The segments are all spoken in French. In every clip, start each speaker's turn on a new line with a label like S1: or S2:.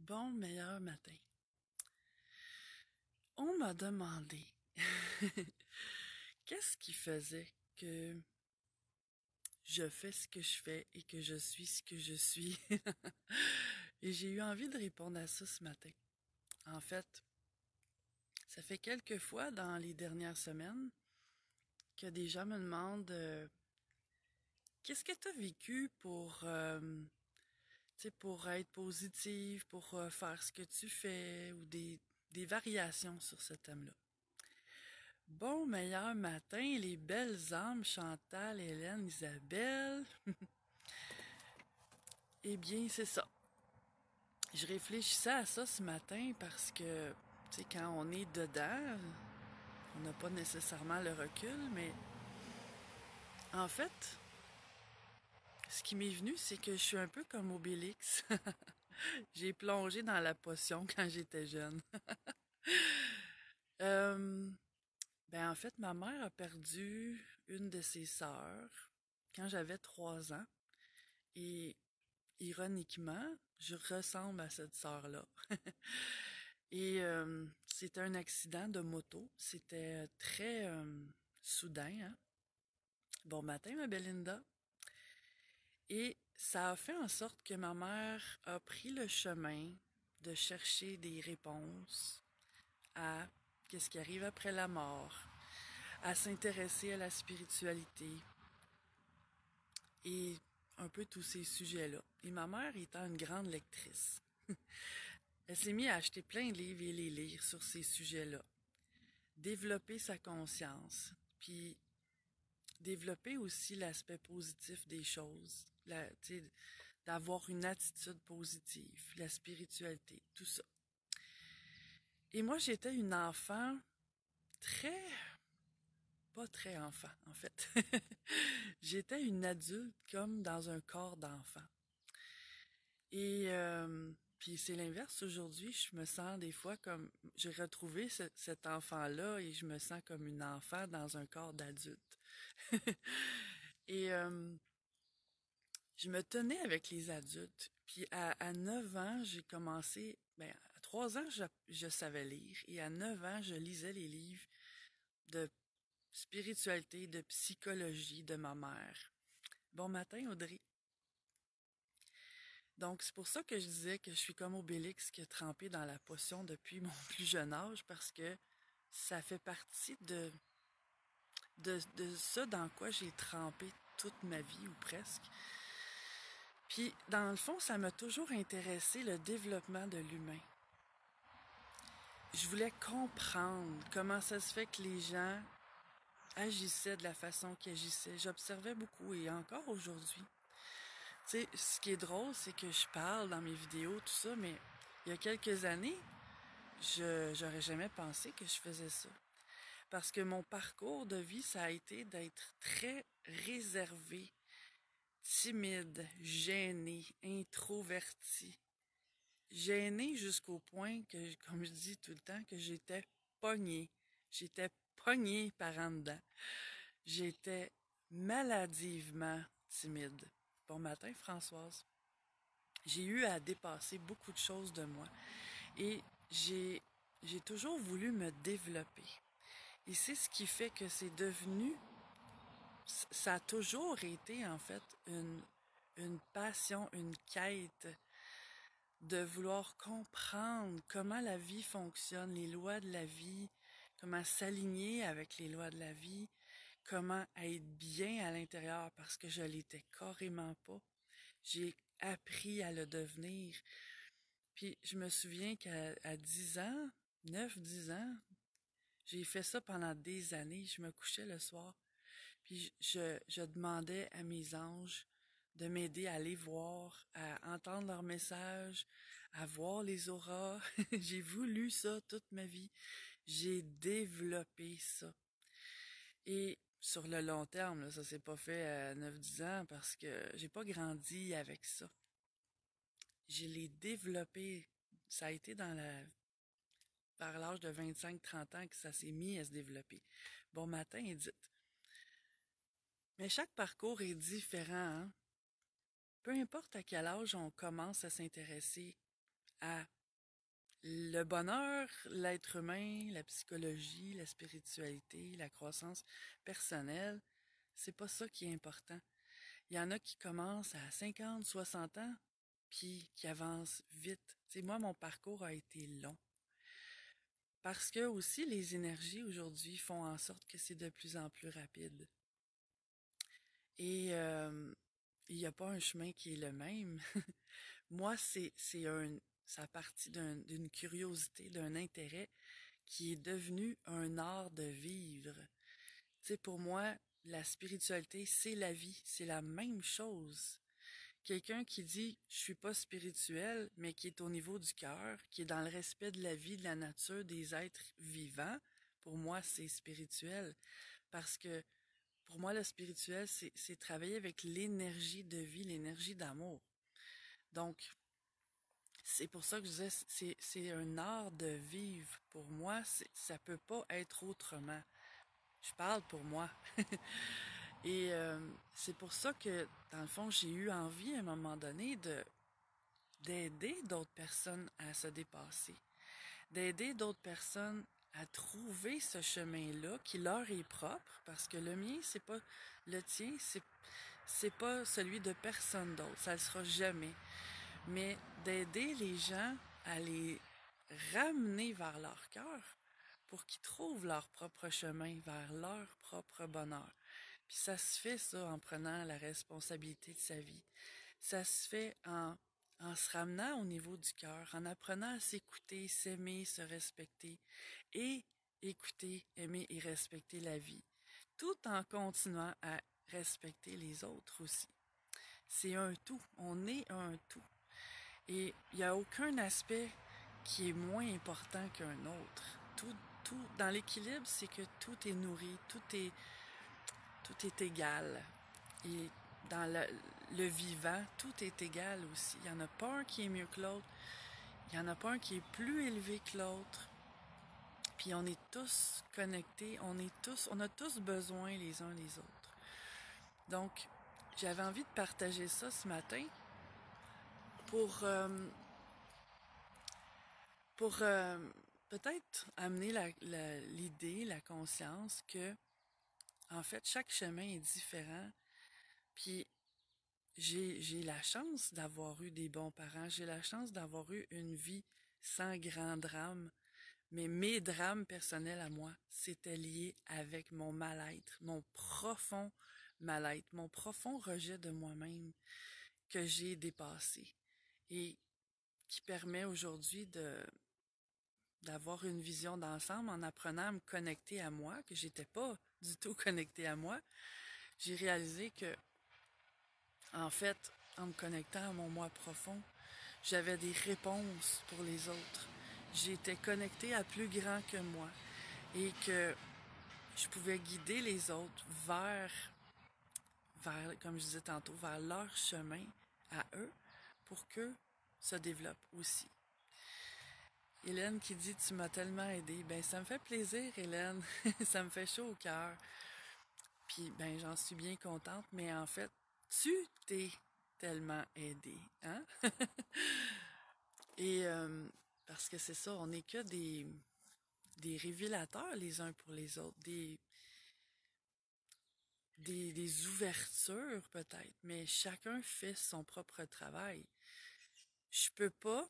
S1: Bon meilleur matin. On m'a demandé qu'est-ce qui faisait que je fais ce que je fais et que je suis ce que je suis. Et j'ai eu envie de répondre à ça ce matin. En fait, ça fait quelques fois dans les dernières semaines que des gens me demandent qu'est-ce que tu as vécu pour être positive, pour faire ce que tu fais ou des variations sur ce thème-là. Bon meilleur matin, les belles âmes, Chantal, Hélène, Isabelle. Eh bien, c'est ça. Je réfléchissais à ça ce matin parce que, tu sais, quand on est dedans, on n'a pas nécessairement le recul, mais en fait, ce qui m'est venu, c'est que je suis un peu comme Obélix. J'ai plongé dans la potion quand j'étais jeune. Euh, en fait, ma mère a perdu une de ses sœurs quand j'avais 3 ans. Et ironiquement, je ressemble à cette sœur-là. Et c'était un accident de moto. C'était très soudain, hein? Bon matin, ma belle Linda. Et ça a fait en sorte que ma mère a pris le chemin de chercher des réponses à qu'est-ce qui arrive après la mort, à s'intéresser à la spiritualité et un peu tous ces sujets-là. Et ma mère étant une grande lectrice, elle s'est mise à acheter plein de livres et les lire sur ces sujets-là. Développer sa conscience, puis développer aussi l'aspect positif des choses, d'avoir une attitude positive, la spiritualité, tout ça. Et moi, j'étais une enfant très, pas très enfant, en fait. J'étais une adulte comme dans un corps d'enfant. Et puis c'est l'inverse aujourd'hui, je me sens des fois comme j'ai retrouvé cet enfant-là et je me sens comme une enfant dans un corps d'adulte. Et je me tenais avec les adultes. Puis à 9 ans, j'ai commencé, à 3 ans, je savais lire. Et à 9 ans, je lisais les livres de spiritualité, de psychologie de ma mère. Bon matin, Audrey. Donc, c'est pour ça que je disais que je suis comme Obélix qui a trempé dans la potion depuis mon plus jeune âge, parce que ça fait partie de ça dans quoi j'ai trempé toute ma vie, ou presque. Puis, dans le fond, ça m'a toujours intéressé le développement de l'humain. Je voulais comprendre comment ça se fait que les gens agissaient de la façon qu'ils agissaient. J'observais beaucoup et encore aujourd'hui. Tu sais, ce qui est drôle, c'est que je parle dans mes vidéos, tout ça, mais il y a quelques années, j'aurais jamais pensé que je faisais ça. Parce que mon parcours de vie, ça a été d'être très réservé, timide, gêné, introverti. Gêné jusqu'au point que, comme je dis tout le temps, que j'étais pognée. J'étais pognée par en dedans. J'étais maladivement timide. Bon matin, Françoise. J'ai eu à dépasser beaucoup de choses de moi. Et j'ai toujours voulu me développer. Et c'est ce qui fait que c'est devenu, ça a toujours été en fait une passion, une quête de vouloir comprendre comment la vie fonctionne, les lois de la vie, comment s'aligner avec les lois de la vie, comment être bien à l'intérieur parce que je l'étais carrément pas. J'ai appris à le devenir. Puis je me souviens qu'à 10 ans, 9, 10 ans, j'ai fait ça pendant des années. Je me couchais le soir, puis je demandais à mes anges de m'aider à les voir, à entendre leurs messages, à voir les auras. J'ai voulu ça toute ma vie. J'ai développé ça. Et sur le long terme, là, ça s'est pas fait à 9, 10 ans parce que j'ai pas grandi avec ça. Je l'ai développé. Ça a été par l'âge de 25, 30 ans que ça s'est mis à se développer. Bon matin, Edith. Mais chaque parcours est différent, hein? Peu importe à quel âge on commence à s'intéresser à Le bonheur, l'être humain, la psychologie, la spiritualité, la croissance personnelle, c'est pas ça qui est important. Il y en a qui commencent à 50, 60 ans, puis qui avancent vite. Tu sais, moi, mon parcours a été long. Parce que aussi, les énergies aujourd'hui font en sorte que c'est de plus en plus rapide. Et il n'y a pas un chemin qui est le même. Moi, ça a parti d'une curiosité, d'un intérêt qui est devenu un art de vivre. Tu sais, pour moi, la spiritualité, c'est la vie, c'est la même chose. Quelqu'un qui dit je suis pas spirituel, mais qui est au niveau du cœur, qui est dans le respect de la vie, de la nature, des êtres vivants, pour moi, c'est spirituel. Parce que pour moi, le spirituel, c'est travailler avec l'énergie de vie, l'énergie d'amour. Donc, c'est pour ça que je disais, c'est un art de vivre. Pour moi, ça peut pas être autrement. Je parle pour moi. Et c'est pour ça que, dans le fond, j'ai eu envie, à un moment donné, d'aider d'autres personnes à se dépasser, d'aider d'autres personnes à trouver ce chemin-là qui leur est propre, parce que le mien, c'est pas le tien, c'est pas celui de personne d'autre, ça le sera jamais. Mais d'aider les gens à les ramener vers leur cœur pour qu'ils trouvent leur propre chemin vers leur propre bonheur. Puis ça se fait ça en prenant la responsabilité de sa vie. Ça se fait en se ramenant au niveau du cœur, en apprenant à s'écouter, s'aimer, se respecter et écouter, aimer et respecter la vie, tout en continuant à respecter les autres aussi. C'est un tout, on est un tout. Et il n'y a aucun aspect qui est moins important qu'un autre. Tout, dans l'équilibre, c'est que tout est nourri, tout est égal. Et dans le vivant, tout est égal aussi. Il n'y en a pas un qui est mieux que l'autre. Il n'y en a pas un qui est plus élevé que l'autre. Puis on est tous connectés, on a tous besoin les uns les autres. Donc, j'avais envie de partager ça ce matin pour, pour peut-être amener l'idée, la conscience que, en fait, chaque chemin est différent. Puis j'ai la chance d'avoir eu des bons parents, j'ai la chance d'avoir eu une vie sans grand drame, mais mes drames personnels à moi, c'était lié avec mon mal-être, mon profond mal-être, mon profond rejet de moi-même que j'ai dépassé et qui permet aujourd'hui d'avoir une vision d'ensemble en apprenant à me connecter à moi, que j'étais pas du tout connectée à moi. J'ai réalisé que, en fait, en me connectant à mon moi profond, j'avais des réponses pour les autres. J'étais connectée à plus grand que moi et que je pouvais guider les autres comme je disais tantôt, vers leur chemin à eux pour qu'eux se développent aussi. Hélène qui dit tu m'as tellement aidé. Ben ça me fait plaisir, Hélène. Ça me fait chaud au cœur. Puis ben j'en suis bien contente, mais en fait, tu t'es tellement aidé, hein? Et parce que c'est ça, on n'est que des révélateurs les uns pour les autres, des ouvertures peut-être, mais chacun fait son propre travail. Je peux pas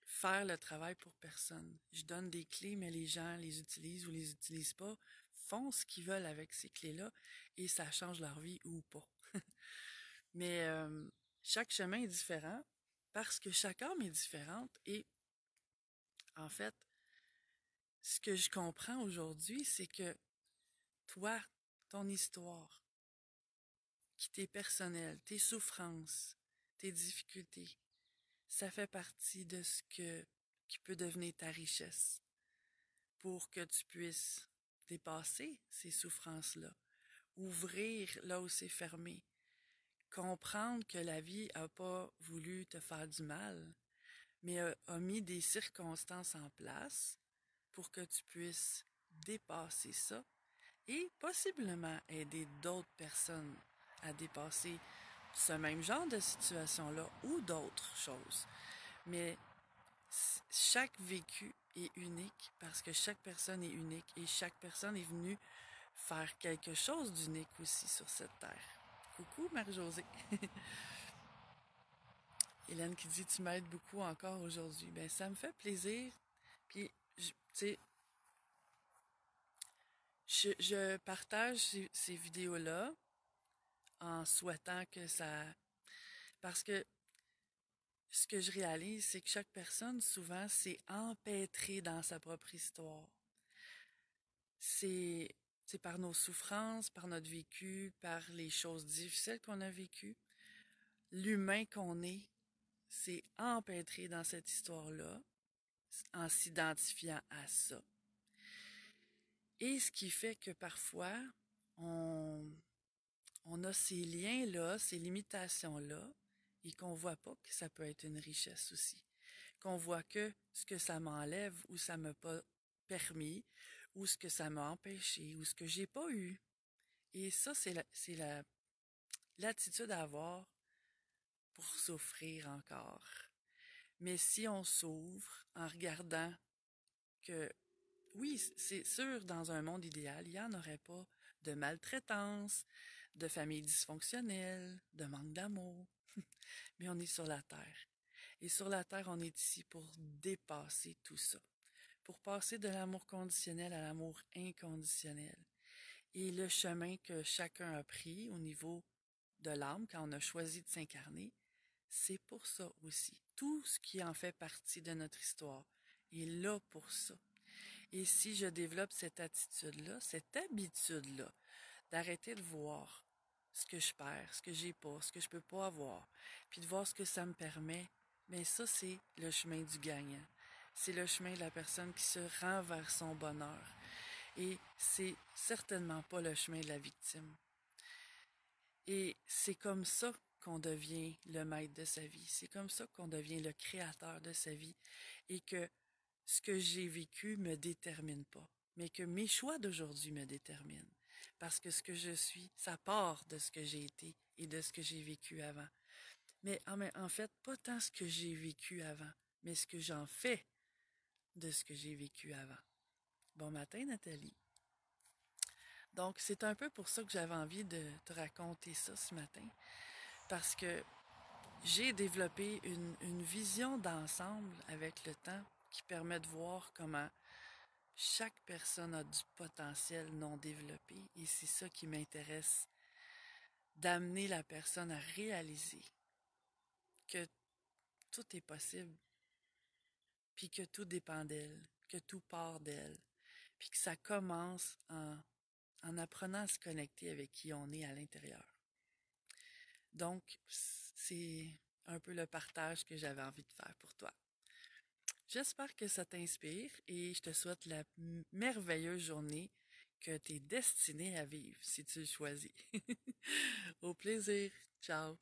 S1: faire le travail pour personne. Je donne des clés, mais les gens les utilisent ou les utilisent pas, font ce qu'ils veulent avec ces clés-là et ça change leur vie ou pas. Mais chaque chemin est différent parce que chaque âme est différente et en fait, ce que je comprends aujourd'hui, c'est que toi, ton histoire, qui t'est personnelle, tes souffrances, tes difficultés, ça fait partie de qui peut devenir ta richesse pour que tu puisses dépasser ces souffrances-là, ouvrir là où c'est fermé, comprendre que la vie a pas voulu te faire du mal, mais a mis des circonstances en place pour que tu puisses dépasser ça et possiblement aider d'autres personnes à dépasser ce même genre de situation-là ou d'autres choses. Mais Chaque vécu est unique parce que chaque personne est unique et chaque personne est venue faire quelque chose d'unique aussi sur cette terre. Coucou Marie-Josée. Hélène qui dit tu m'aides beaucoup encore aujourd'hui. Ben ça me fait plaisir. Puis tu sais, je partage ces vidéos-là en souhaitant que ça... Parce que ce que je réalise, c'est que chaque personne, souvent, s'est empêtrée dans sa propre histoire. C'est par nos souffrances, par notre vécu, par les choses difficiles qu'on a vécues. L'humain qu'on est s'est empêtré dans cette histoire-là en s'identifiant à ça. Et ce qui fait que parfois, on, on a ces liens-là, ces limitations-là, et qu'on voit pas que ça peut être une richesse aussi. Qu'on voit que ce que ça m'enlève ou ça m'a pas permis, ou ce que ça m'a empêché, ou ce que j'ai pas eu. Et ça, c'est l'attitude à avoir pour souffrir encore. Mais si on s'ouvre en regardant que, oui, c'est sûr, dans un monde idéal, il n'y en aurait pas de maltraitance, de famille dysfonctionnelle, de manque d'amour. Mais on est sur la terre. Et sur la terre, on est ici pour dépasser tout ça. Pour passer de l'amour conditionnel à l'amour inconditionnel. Et le chemin que chacun a pris au niveau de l'âme, quand on a choisi de s'incarner, c'est pour ça aussi. Tout ce qui en fait partie de notre histoire est là pour ça. Et si je développe cette attitude-là, cette habitude-là, d'arrêter de voir ce que je perds, ce que j'ai pas, ce que je peux pas avoir, puis de voir ce que ça me permet, mais ça, c'est le chemin du gagnant. C'est le chemin de la personne qui se rend vers son bonheur. Et c'est certainement pas le chemin de la victime. Et c'est comme ça qu'on devient le maître de sa vie. C'est comme ça qu'on devient le créateur de sa vie. Et que ce que j'ai vécu me détermine pas, mais que mes choix d'aujourd'hui me déterminent. Parce que ce que je suis, ça part de ce que j'ai été et de ce que j'ai vécu avant. Mais en fait, pas tant ce que j'ai vécu avant, mais ce que j'en fais de ce que j'ai vécu avant. Bon matin, Nathalie. Donc, c'est un peu pour ça que j'avais envie de te raconter ça ce matin. Parce que j'ai développé une vision d'ensemble avec le temps qui permet de voir comment chaque personne a du potentiel non développé et c'est ça qui m'intéresse, d'amener la personne à réaliser que tout est possible, puis que tout dépend d'elle, que tout part d'elle, puis que ça commence en apprenant à se connecter avec qui on est à l'intérieur. Donc, c'est un peu le partage que j'avais envie de faire pour toi. J'espère que ça t'inspire et je te souhaite la merveilleuse journée que tu es destiné à vivre si tu le choisis. Au plaisir. Ciao.